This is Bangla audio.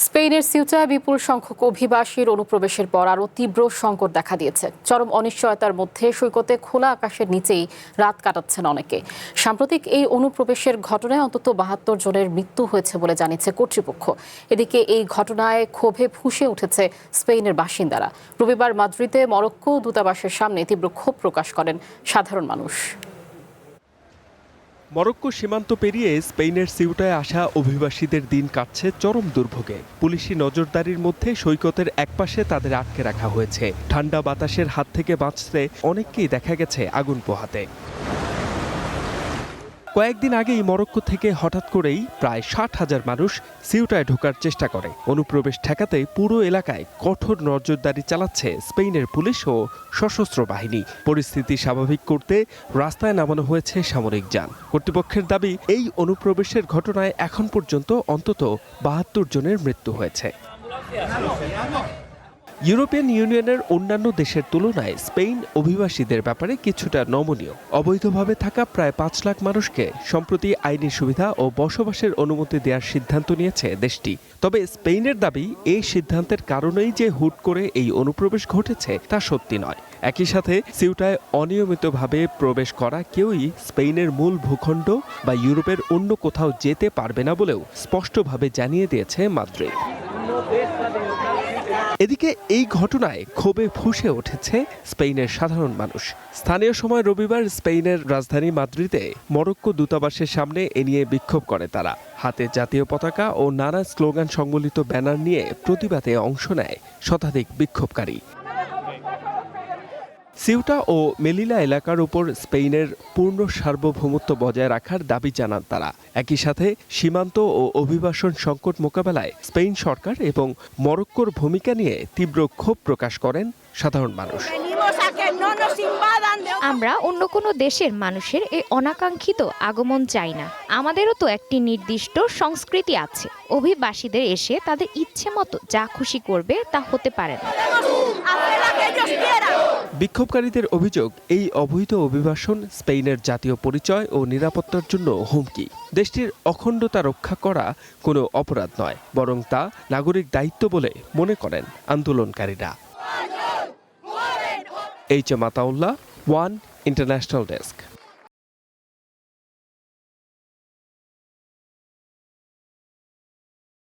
স্পেনের সিউটায় বিপুল সংখ্যক অভিবাসীর অনুপ্রবেশের পর আরও তীব্র সংকট দেখা দিয়েছে। চরম অনিশ্চয়তার মধ্যে সৈকতে খোলা আকাশের নিচেই রাত কাটাচ্ছেন অনেকে। সাম্প্রতিক এই অনুপ্রবেশের ঘটনায় অন্তত ৭২ জনের মৃত্যু হয়েছে বলে জানিয়েছে কর্তৃপক্ষ। এদিকে এই ঘটনায় ক্ষোভে ফুঁসে উঠেছে স্পেনের বাসিন্দারা। রবিবার মাদ্রিদে মরক্কো দূতাবাসের সামনে তীব্র ক্ষোভ প্রকাশ করেন সাধারণ মানুষ। মরক্কো সীমান্ত পেরিয়ে স্পেনের সিউটায় আসা অভিবাসীদের দিন কাটছে চরম দুর্ভোগে। পুলিশি নজরদারির মধ্যে সৈকতের একপাশে তাদের আটকে রাখা হয়েছে। ঠান্ডা বাতাসের হাত থেকে বাঁচতে অনেককেই দেখা গেছে আগুন পোহাতে। কয়েকদিন আগেই মরক্কো থেকে হঠাৎ করেই প্রায় ৬০,০০০ মানুষ সিউটায় ঢোকার চেষ্টা করে। অনুপ্রবেশ ঠেকাতে পুরো এলাকায় কঠোর নজরদারি চালাচ্ছে স্পেনের পুলিশ ও সশস্ত্র বাহিনী। পরিস্থিতি স্বাভাবিক করতে রাস্তায় নামানো হয়েছে সামরিক যান। কর্তৃপক্ষের দাবি, এই অনুপ্রবেশের ঘটনায় এখন পর্যন্ত অন্তত ৭২ জনের মৃত্যু হয়েছে। ইউরোপিয়ান ইউনিয়নের অন্যান্য দেশের তুলনায় স্পেন অভিবাসীদের ব্যাপারে কিছুটা নমনীয়। অবৈধভাবে থাকা প্রায় ৫ লাখ মানুষকে সম্প্রতি আইনি সুবিধা ও বসবাসের অনুমতি দেওয়ার সিদ্ধান্ত নিয়েছে দেশটি। তবে স্পেনের দাবি, এই সিদ্ধান্তের কারণেই যে হুট করে এই অনুপ্রবেশ ঘটেছে তা সত্যি নয়। একই সাথে সিউটায় অনিয়মিতভাবে প্রবেশ করা কেউই স্পেনের মূল ভূখণ্ড বা ইউরোপের অন্য কোথাও যেতে পারবে না বলেও স্পষ্টভাবে জানিয়ে দিয়েছে মাদ্রিদ। এদিকে এই ঘটনায় ক্ষোভে ফুঁসে উঠেছে স্পেনের সাধারণ মানুষ। স্থানীয় সময় রবিবার স্পেনের রাজধানী মাদ্রিদে মরক্কো দূতাবাসের সামনে এ নিয়ে বিক্ষোভ করে তারা। হাতে জাতীয় পতাকা ও নানা স্লোগান সংবলিত ব্যানার নিয়ে প্রতিবাদে অংশ নেয় শতাধিক বিক্ষোভকারী। সিউটা ও মেলিলা এলাকার উপর স্পেনের পূর্ণ সার্বভৌমত্ব বজায় রাখার দাবি জানান তারা। একই সাথে সীমান্ত ও অভিবাসন সংকট মোকাবেলায় স্পেন সরকার এবং মরক্কোর ভূমিকা নিয়ে তীব্র ক্ষোভ প্রকাশ করেন সাধারণ মানুষ। আমরা অন্য কোনো দেশের মানুষের এই অনাকাঙ্ক্ষিত আগমন চাই না। আমাদেরও তো একটি নির্দিষ্ট সংস্কৃতি আছে। অভিবাসীদের এসে তাদের ইচ্ছে মতো যা খুশি করবে তা হতে পারে না। বিক্ষোভকারীদের অভিযোগ, এই অবৈধ অভিবাসন স্পেনের জাতীয় পরিচয় ও নিরাপত্তার জন্য হুমকি। দেশটির অখণ্ডতা রক্ষা করা কোনো অপরাধ নয়, বরং তা নাগরিক দায়িত্ব বলে মনে করেন আন্দোলনকারীরা। H M Ataullah, one international desk.